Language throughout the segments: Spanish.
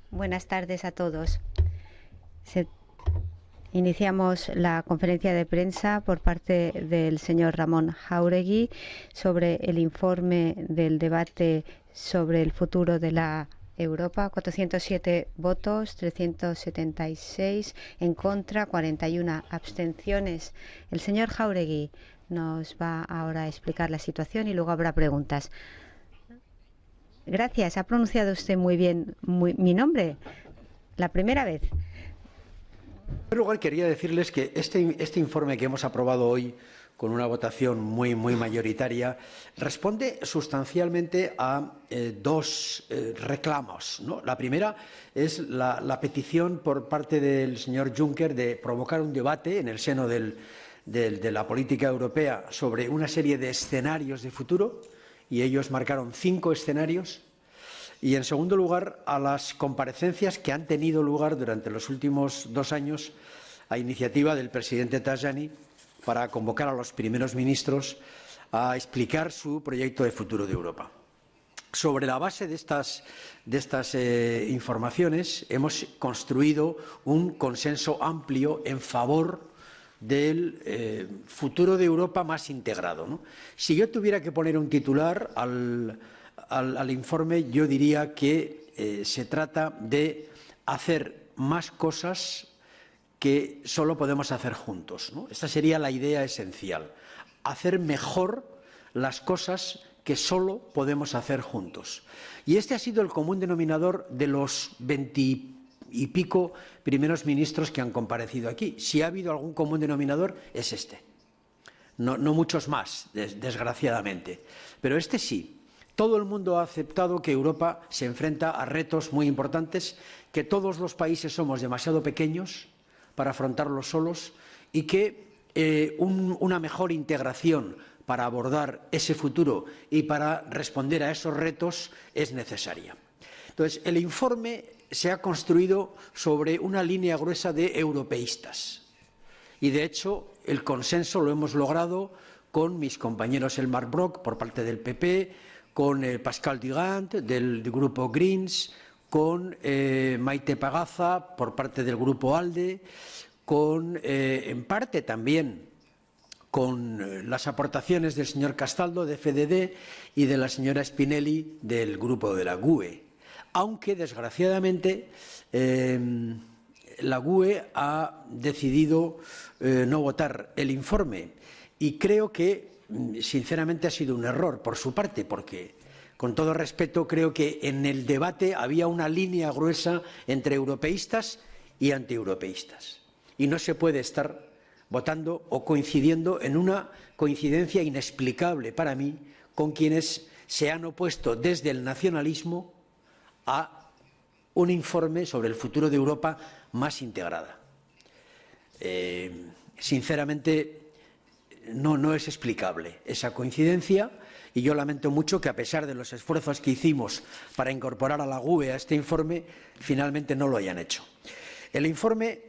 Buenas tardes a todos. Iniciamos la conferencia de prensa por parte del señor Ramón Jáuregui sobre el informe del debate sobre el futuro de la Europa. 407 votos, 376 en contra, 41 abstenciones. El señor Jáuregui nos va ahora a explicar la situación y luego habrá preguntas. Gracias, ha pronunciado usted muy bien mi nombre, la primera vez. En primer lugar, quería decirles que este informe que hemos aprobado hoy con una votación muy mayoritaria responde sustancialmente a dos reclamos, ¿no? La primera es la petición por parte del señor Juncker de provocar un debate en el seno de la política europea sobre una serie de escenarios de futuro, y ellos marcaron 5 escenarios. Y, en segundo lugar, a las comparecencias que han tenido lugar durante los últimos 2 años a iniciativa del presidente Tajani para convocar a los primeros ministros a explicar su proyecto de futuro de Europa. Sobre la base de estas informaciones hemos construido un consenso amplio en favor del futuro de Europa más integrado, ¿no? Si yo tuviera que poner un titular al informe, yo diría que se trata de hacer más cosas que solo podemos hacer juntos, ¿no? Esta sería la idea esencial, hacer mejor las cosas que solo podemos hacer juntos. Y este ha sido el común denominador de los 20 y pico primeros ministros que han comparecido aquí. Si ha habido algún común denominador, es este. No muchos más, desgraciadamente. Pero este sí. Todo el mundo ha aceptado que Europa se enfrenta a retos muy importantes, que todos los países somos demasiado pequeños para afrontarlos solos y que una mejor integración para abordar ese futuro y para responder a esos retos es necesaria. Entonces, el informe se ha construido sobre una línea gruesa de europeístas y, de hecho, el consenso lo hemos logrado con mis compañeros Elmar Brok por parte del PP, con Pascal Durand del grupo Greens, con Maite Pagaza por parte del grupo ALDE, con en parte también con las aportaciones del señor Castaldo de FDD y de la señora Spinelli del grupo de la GUE. Aunque, desgraciadamente, la GUE ha decidido no votar el informe y creo que, sinceramente, ha sido un error por su parte, porque, con todo respeto, creo que en el debate había una línea gruesa entre europeístas y antieuropeístas. Y no se puede estar votando o coincidiendo en una coincidencia inexplicable para mí con quienes se han opuesto desde el nacionalismo a un informe sobre el futuro de Europa más integrada. Sinceramente, no es explicable esa coincidencia y yo lamento mucho que, a pesar de los esfuerzos que hicimos para incorporar a la GUE a este informe, finalmente no lo hayan hecho. El informe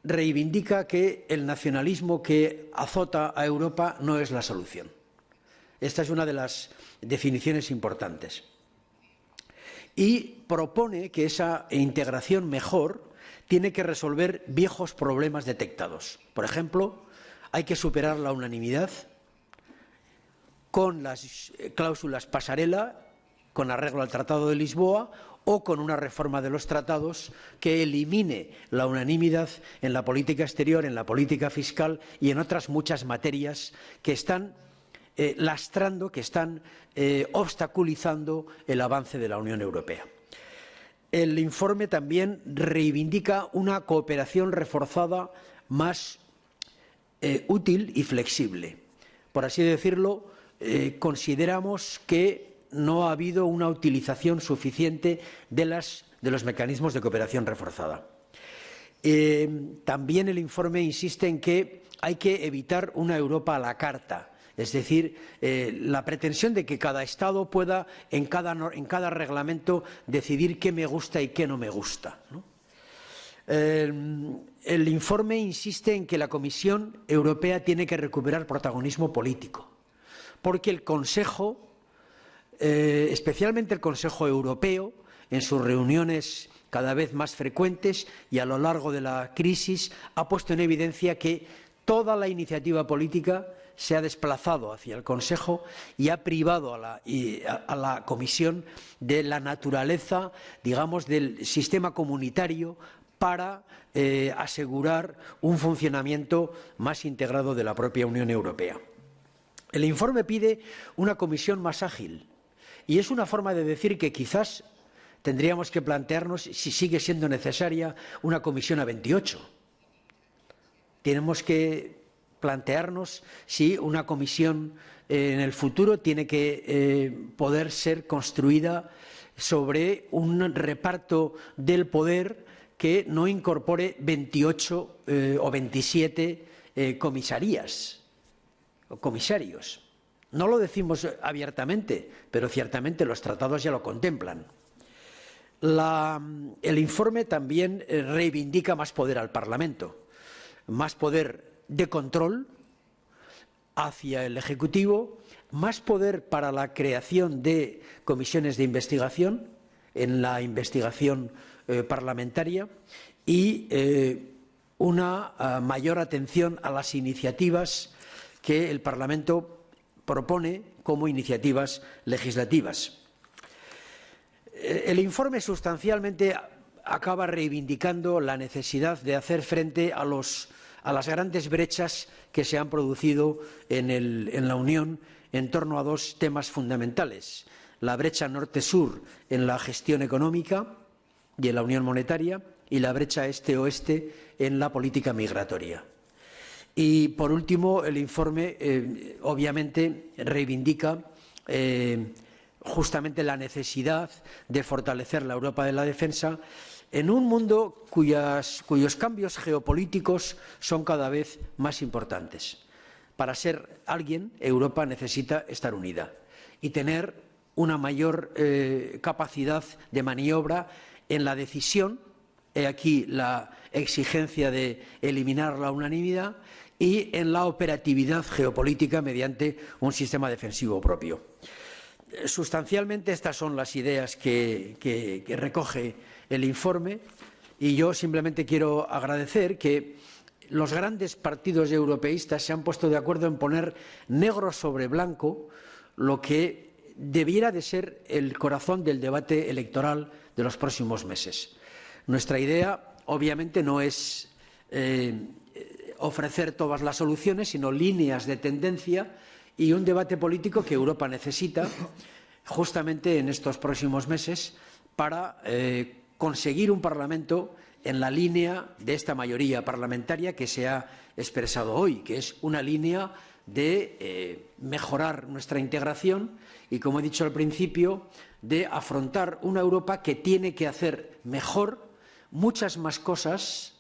reivindica que el nacionalismo que azota a Europa no es la solución. Esta es una de las definiciones importantes. Y propone que esa integración mejor tiene que resolver viejos problemas detectados. Por ejemplo, hay que superar la unanimidad con las cláusulas pasarela, con arreglo al Tratado de Lisboa, o con una reforma de los tratados que elimine la unanimidad en la política exterior, en la política fiscal y en otras muchas materias que están lastrando, que están obstaculizando el avance de la Unión Europea. El informe también reivindica una cooperación reforzada más útil y flexible. Por así decirlo, consideramos que no ha habido una utilización suficiente de los mecanismos de cooperación reforzada. También el informe insiste en que hay que evitar una Europa a la carta, es decir, la pretensión de que cada Estado pueda en cada reglamento decidir qué me gusta y qué no me gusta, ¿no? El informe insiste en que la Comisión Europea tiene que recuperar protagonismo político, porque el Consejo, especialmente el Consejo Europeo, en sus reuniones cada vez más frecuentes y a lo largo de la crisis ha puesto en evidencia que toda la iniciativa política se ha desplazado hacia el Consejo y ha privado a la Comisión de la naturaleza, digamos, del sistema comunitario para asegurar un funcionamiento más integrado de la propia Unión Europea. El informe pide una comisión más ágil y es una forma de decir que quizás tendríamos que plantearnos si sigue siendo necesaria una comisión a 28. Tenemos que plantearnos si una comisión en el futuro tiene que poder ser construida sobre un reparto del poder que no incorpore 28 o 27 comisarías o comisarios. No lo decimos abiertamente, pero ciertamente los tratados ya lo contemplan. El informe también reivindica más poder al Parlamento, más poder de control hacia el Ejecutivo, más poder para la creación de comisiones de investigación en la investigación parlamentaria y una mayor atención a las iniciativas que el Parlamento propone como iniciativas legislativas. El informe sustancialmente acaba reivindicando la necesidad de hacer frente a las grandes brechas que se han producido en la Unión en torno a dos temas fundamentales: la brecha norte-sur en la gestión económica y en la Unión Monetaria y la brecha este-oeste en la política migratoria. Y, por último, el informe obviamente reivindica justamente la necesidad de fortalecer la Europa de la defensa en un mundo cuyos cambios geopolíticos son cada vez más importantes. Para ser alguien, Europa necesita estar unida y tener una mayor capacidad de maniobra en la decisión. He aquí la exigencia de eliminar la unanimidad y en la operatividad geopolítica mediante un sistema defensivo propio. Sustancialmente estas son las ideas que recoge el informe y yo simplemente quiero agradecer que los grandes partidos europeístas se han puesto de acuerdo en poner negro sobre blanco lo que debiera de ser el corazón del debate electoral de los próximos meses. Nuestra idea, obviamente, no es ofrecer todas las soluciones, sino líneas de tendencia y un debate político que Europa necesita justamente en estos próximos meses para conseguir un Parlamento en la línea de esta mayoría parlamentaria que se ha expresado hoy, que es una línea de mejorar nuestra integración y, como he dicho al principio, de afrontar una Europa que tiene que hacer mejor muchas más cosas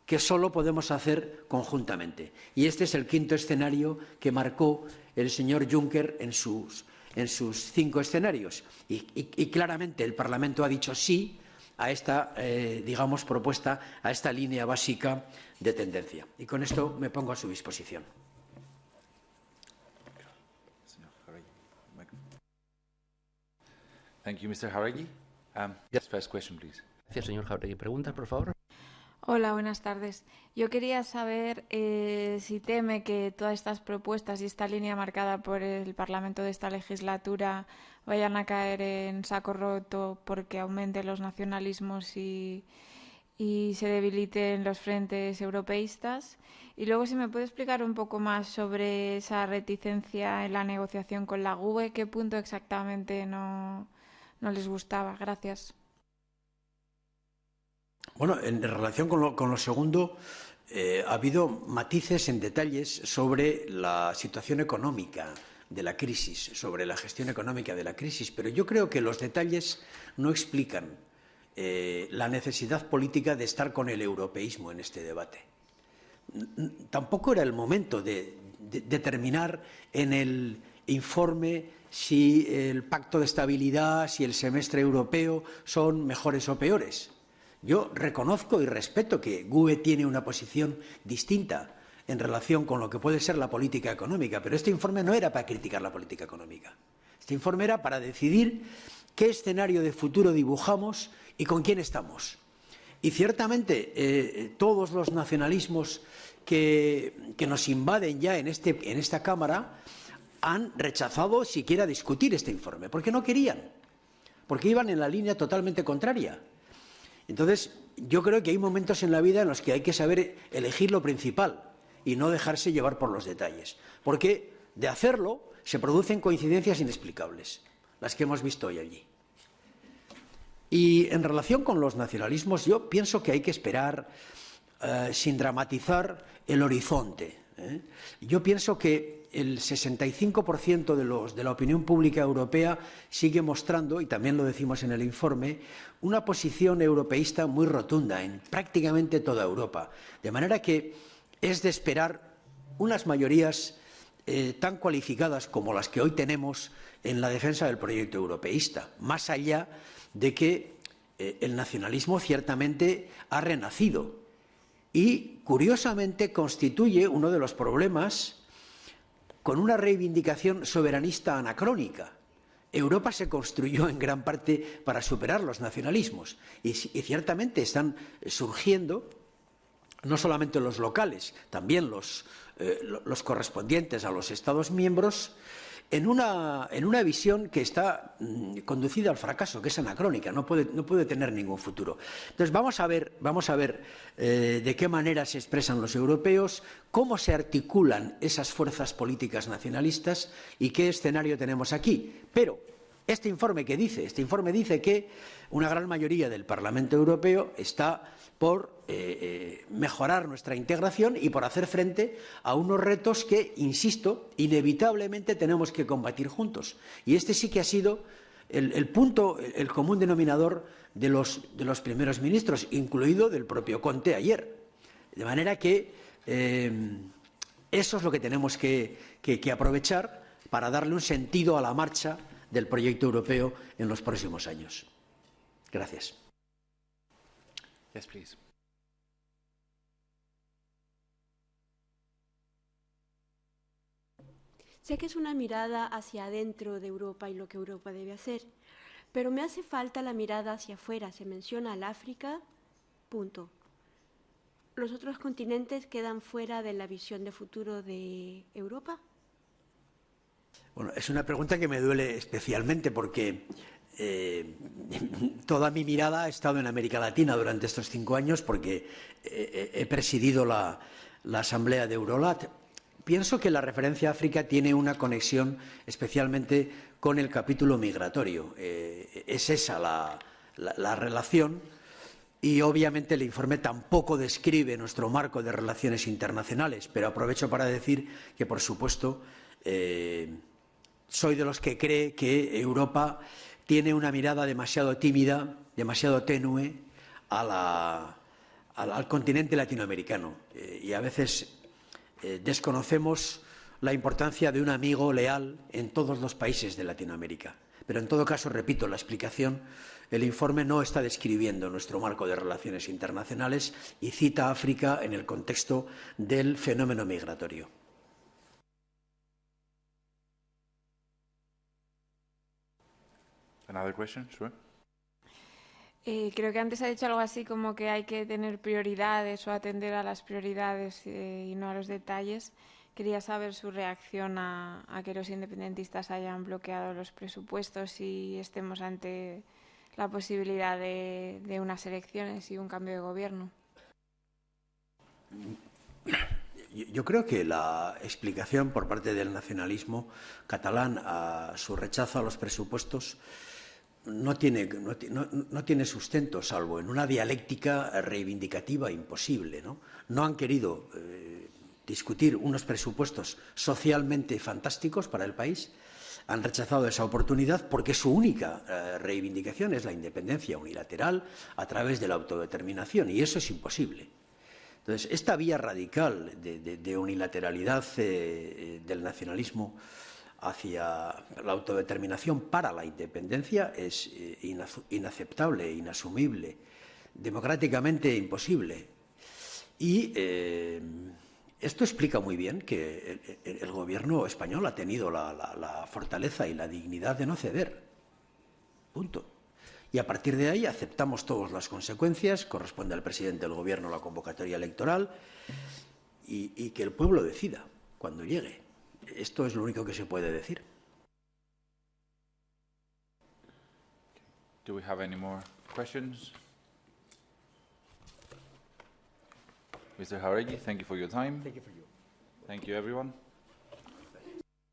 que solo podemos hacer conjuntamente. Y este es el quinto escenario que marcó el señor Juncker en sus 5 escenarios. Y claramente el Parlamento ha dicho sí a esta, digamos, propuesta, a esta línea básica de tendencia. Y con esto me pongo a su disposición. Thank you, Mr. Jauregui. Yes, first question, please. Gracias, señor Jauregui. Pregunta, por favor. Hola, buenas tardes. Yo quería saber si teme que todas estas propuestas y esta línea marcada por el Parlamento de esta legislatura vayan a caer en saco roto porque aumenten los nacionalismos y se debiliten los frentes europeístas. Y luego, si me puede explicar un poco más sobre esa reticencia en la negociación con la GUE, qué punto exactamente no les gustaba. Gracias. Bueno, en relación con lo segundo, ha habido matices en detalles sobre la situación económica de la crisis, sobre la gestión económica de la crisis, pero yo creo que los detalles no explican la necesidad política de estar con el europeísmo en este debate. Tampoco era el momento de determinar en el informe si el pacto de estabilidad, si el semestre europeo son mejores o peores. Yo reconozco y respeto que GUE tiene una posición distinta en relación con lo que puede ser la política económica, pero este informe no era para criticar la política económica. Este informe era para decidir qué escenario de futuro dibujamos y con quién estamos. Y ciertamente todos los nacionalismos que nos invaden ya en esta Cámara han rechazado siquiera discutir este informe, porque no querían, porque iban en la línea totalmente contraria. Entonces, yo creo que hay momentos en la vida en los que hay que saber elegir lo principal y no dejarse llevar por los detalles, porque de hacerlo se producen coincidencias inexplicables, las que hemos visto hoy allí. Y en relación con los nacionalismos, yo pienso que hay que esperar, sin dramatizar, el horizonte. Yo pienso que el 65% de la opinión pública europea sigue mostrando, y también lo decimos en el informe, una posición europeísta muy rotunda en prácticamente toda Europa. De manera que es de esperar unas mayorías tan cualificadas como las que hoy tenemos en la defensa del proyecto europeísta, más allá de que el nacionalismo ciertamente ha renacido y, curiosamente, constituye uno de los problemas con una reivindicación soberanista anacrónica. Europa se construyó en gran parte para superar los nacionalismos y ciertamente están surgiendo no solamente los locales, también los correspondientes a los Estados miembros, en una visión que está conducida al fracaso, que es anacrónica, no puede tener ningún futuro. Entonces vamos a ver de qué manera se expresan los europeos, cómo se articulan esas fuerzas políticas nacionalistas y qué escenario tenemos aquí. Pero este informe dice que una gran mayoría del Parlamento Europeo está por mejorar nuestra integración y por hacer frente a unos retos que, insisto, inevitablemente tenemos que combatir juntos. Y este sí que ha sido el común denominador de los primeros ministros, incluido del propio Conte ayer. De manera que eso es lo que tenemos que aprovechar para darle un sentido a la marcha del proyecto europeo en los próximos años. Gracias. Yes, please. Sé que es una mirada hacia adentro de Europa y lo que Europa debe hacer, pero me hace falta la mirada hacia afuera. Se menciona al África, punto. ¿Los otros continentes quedan fuera de la visión de futuro de Europa? Bueno, es una pregunta que me duele especialmente porque toda mi mirada ha estado en América Latina durante estos 5 años porque he presidido la Asamblea de Eurolat. Pienso que la referencia a África tiene una conexión especialmente con el capítulo migratorio. Es esa la relación y obviamente el informe tampoco describe nuestro marco de relaciones internacionales, pero aprovecho para decir que, por supuesto, soy de los que cree que Europa tiene una mirada demasiado tímida, demasiado tenue al continente latinoamericano y a veces desconocemos la importancia de un amigo leal en todos los países de Latinoamérica. Pero en todo caso, repito, la explicación, el informe no está describiendo nuestro marco de relaciones internacionales y cita a África en el contexto del fenómeno migratorio. Another question, sure. Creo que antes ha dicho algo así como que hay que tener prioridades o atender a las prioridades y no a los detalles. Quería saber su reacción a que los independentistas hayan bloqueado los presupuestos y estemos ante la posibilidad de unas elecciones y un cambio de gobierno. Yo creo que la explicación por parte del nacionalismo catalán a su rechazo a los presupuestos no tiene sustento, salvo en una dialéctica reivindicativa imposible, No han querido discutir unos presupuestos socialmente fantásticos para el país, han rechazado esa oportunidad porque su única reivindicación es la independencia unilateral a través de la autodeterminación, y eso es imposible. Entonces, esta vía radical de unilateralidad del nacionalismo hacia la autodeterminación para la independencia es inaceptable, inasumible, democráticamente imposible. Y esto explica muy bien que el gobierno español ha tenido la fortaleza y la dignidad de no ceder. Punto. Y a partir de ahí aceptamos todas las consecuencias, corresponde al presidente del Gobierno la convocatoria electoral y que el pueblo decida cuando llegue. Esto es lo único que se puede decir. Do we have any more questions? Mr. Jauregui, thank you for your time. Thank you for you. Thank you, everyone.